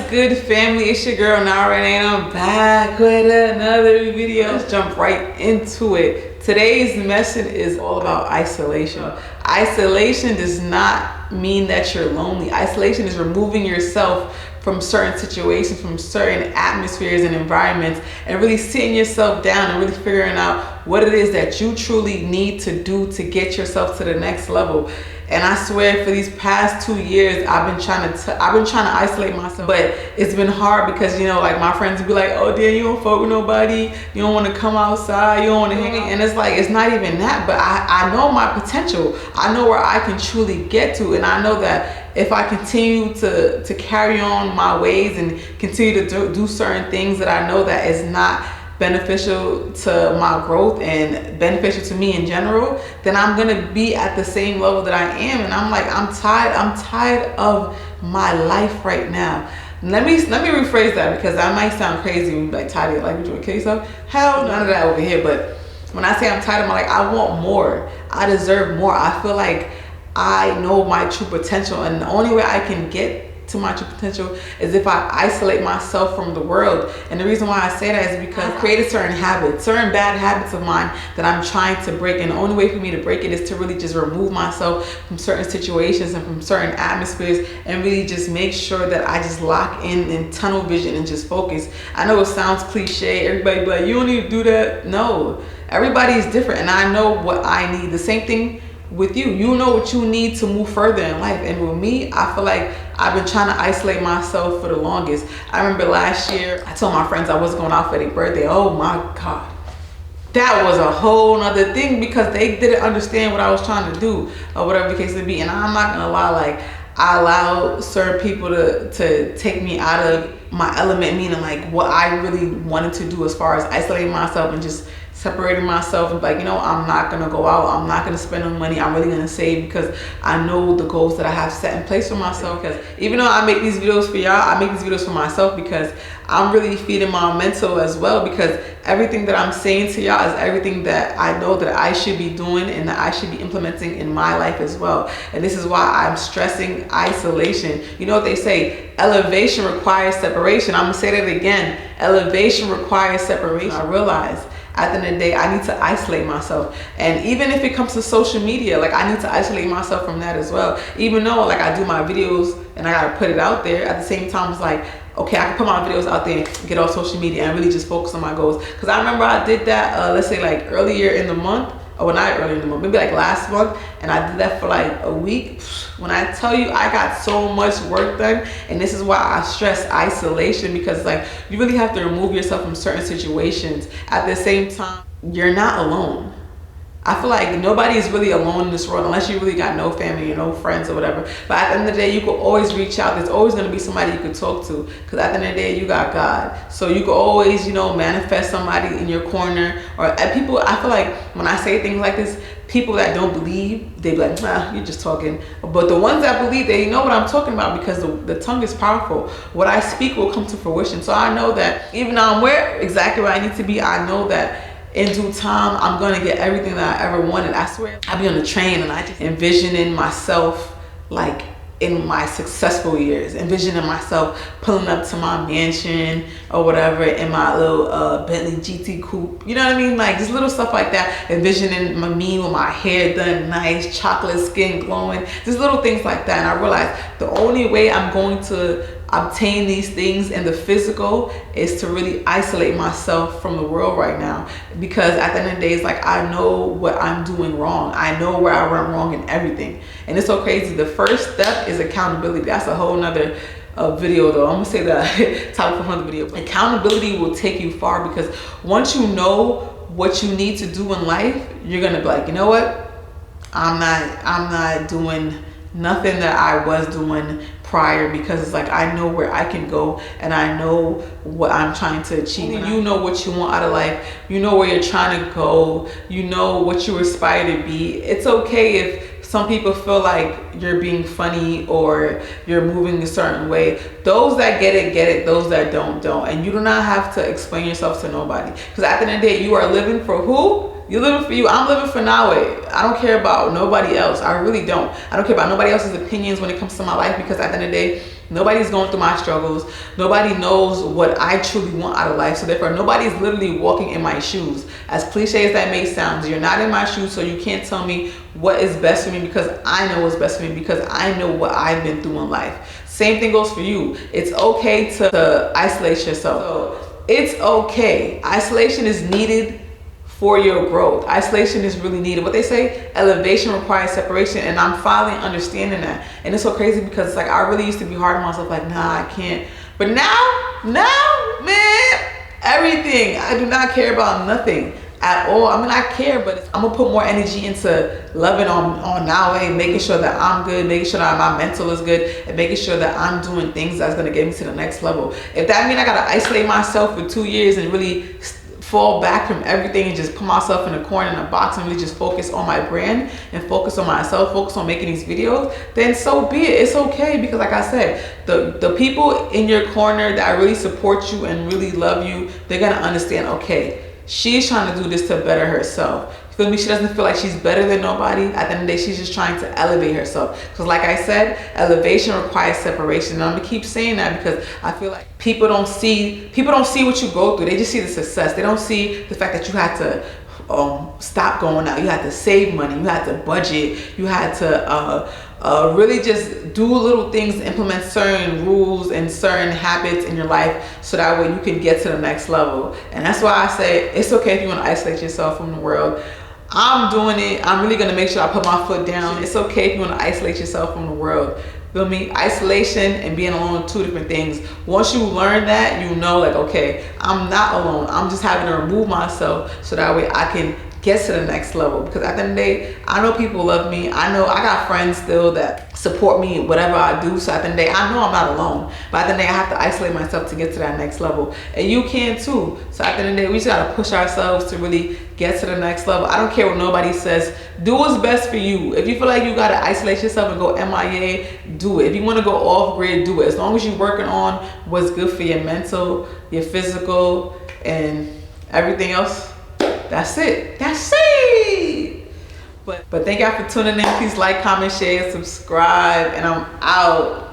good, family? It's your girl Nara, and I'm back with another video. Let's jump right into it. Today's message is all about isolation. Isolation does not mean that you're lonely. Isolation is removing yourself from certain situations, from certain atmospheres and environments, and really sitting yourself down and really figuring out what it is that you truly need to do to get yourself to the next level. And I swear, for these past 2 years, I've been trying to isolate myself, but it's been hard because, you know, like my friends would be like, "Oh, dear, you don't fuck with nobody, you don't want to come outside, you don't want to hang out," and it's like, it's not even that. But I know my potential. I know where I can truly get to, and I know that if I continue to carry on my ways and continue to do certain things that I know that is not beneficial to my growth and beneficial to me in general, then I'm gonna be at the same level that I am. And I'm like, I'm tired of my life right now. Let me rephrase that, because I might sound crazy when you be like, tired of your life, you want to kill yourself? Hell, none of that over here. But when I say I'm tired of my life, I want more. I deserve more. I feel like I know my true potential, and the only way I can get to my true potential is if I isolate myself from the world. And the reason why I say that is because I've created certain habits, certain bad habits of mine that I'm trying to break, and the only way for me to break it is to really just remove myself from certain situations and from certain atmospheres, and really just make sure that I just lock in tunnel vision and just focus. I know it sounds cliche, everybody be like, "You don't need to do that." No, everybody is different, and I know what I need. The same thing with you. You know what you need to move further in life. And with me, I feel like I've been trying to isolate myself for the longest. I remember last year, I told my friends I was going out for their birthday. Oh my God. That was a whole nother thing, because they didn't understand what I was trying to do, or whatever the case may be. And I'm not gonna lie, like, I allowed certain people to take me out of my element, meaning like what I really wanted to do as far as isolating myself and just separating myself, and like, you know, I'm not gonna go out, I'm not gonna spend no money, I'm really gonna save, because I know the goals that I have set in place for myself. Because even though I make these videos for y'all, I make these videos for myself, because I'm really feeding my mental as well, because everything that I'm saying to y'all is everything that I know that I should be doing and that I should be implementing in my life as well. And this is why I'm stressing isolation. You know what they say, elevation requires separation. I'm gonna say that again, elevation requires separation. I realize at the end of the day, I need to isolate myself. And even if it comes to social media, like, I need to isolate myself from that as well. Even though, like, I do my videos and I gotta put it out there, at the same time, it's like, okay, I can put my videos out there and get off social media and really just focus on my goals. Because I remember I did that, let's say like earlier in the month, or not earlier in the month, maybe like last month, and I did that for like a week. When I tell you, I got so much work done. And this is why I stress isolation, because like, you really have to remove yourself from certain situations. At the same time, you're not alone. I feel like nobody is really alone in this world, unless you really got no family or no friends or whatever. But at the end of the day, you can always reach out. There's always going to be somebody you can talk to, because at the end of the day, you got God. So you can always, you know, manifest somebody in your corner. Or people, I feel like when I say things like this, people that don't believe, they be like, "Nah, you're just talking." But the ones that believe, they know what I'm talking about, because the tongue is powerful. What I speak will come to fruition. So I know that even though I'm exactly where I need to be, I know that in due time, I'm gonna get everything that I ever wanted. I swear, I be on the train and I just envisioning myself like in my successful years, envisioning myself pulling up to my mansion or whatever in my little Bentley GT coupe. You know what I mean? Like, just little stuff like that. Envisioning me with my hair done nice, chocolate skin glowing, just little things like that. And I realized the only way I'm going to obtain these things in the physical is to really isolate myself from the world right now. Because at the end of the day, it's like, I know what I'm doing wrong. I know where I went wrong in everything. And it's so crazy. The first step is accountability. That's a whole nother video though. I'm gonna say that topic for another video. Accountability will take you far, because once you know what you need to do in life, you're gonna be like, you know what? I'm not doing nothing that I was doing prior, because it's like, I know where I can go and I know what I'm trying to achieve. You know what you want out of life, you know where you're trying to go, you know what you aspire to be. It's okay if some people feel like you're being funny or you're moving a certain way. Those that get it. Those that don't. And you do not have to explain yourself to nobody, because at the end of the day, you are living for who? You're living for you. I'm living for Nawe. I don't care about nobody else. I really don't. I don't care about nobody else's opinions when it comes to my life, because at the end of the day, Nobody's going through my struggles. Nobody knows what I truly want out of life. So therefore, nobody's literally walking in my shoes. As cliche as that may sound, you're not in my shoes, so you can't tell me what is best for me, because I know what's best for me, because I know what I've been through in life. Same thing goes for you. It's okay to isolate yourself. So it's okay. Isolation is needed for your growth. Isolation is really needed. What they say, elevation requires separation, and I'm finally understanding that. And it's so crazy because it's like I really used to be hard on myself, like, nah, I can't. But now, man, everything. I do not care about nothing at all. I mean, I care, but I'm gonna put more energy into loving on now, and making sure that I'm good, making sure that my mental is good, and making sure that I'm doing things that's gonna get me to the next level. If that means I gotta isolate myself for 2 years and really fall back from everything and just put myself in a corner in a box and really just focus on my brand and focus on myself, focus on making these videos, then so be it. It's okay, because like I said, the people in your corner that really support you and really love you, they're gonna understand, okay, she's trying to do this to better herself. You feel me? She doesn't feel like she's better than nobody. At the end of the day, she's just trying to elevate herself. Because like I said, elevation requires separation. And I'm gonna keep saying that because I feel like people don't see what you go through. They just see the success. They don't see the fact that you had to stop going out. You had to save money. You had to budget. You had to really just do little things, implement certain rules and certain habits in your life, so that way you can get to the next level. And that's why I say it's okay if you want to isolate yourself from the world. I'm doing it. I'm really going to make sure I put my foot down. It's okay if you want to isolate yourself from the world. Feel me? Isolation and being alone are two different things. Once you learn that, you know, like, okay, I'm not alone. I'm just having to remove myself so that way I can get to the next level. Because at the end of the day, I know people love me. I know I got friends still that support me whatever I do. So at the end of the day, I know I'm not alone. But at the end of the day, I have to isolate myself to get to that next level. And you can too. So at the end of the day, we just gotta push ourselves to really get to the next level. I don't care what nobody says. Do what's best for you. If you feel like you gotta isolate yourself and go MIA, do it. If you wanna go off grid, do it. As long as you're working on what's good for your mental, your physical, and everything else, that's it. That's it. But thank y'all for tuning in. Please like, comment, share, subscribe, and I'm out.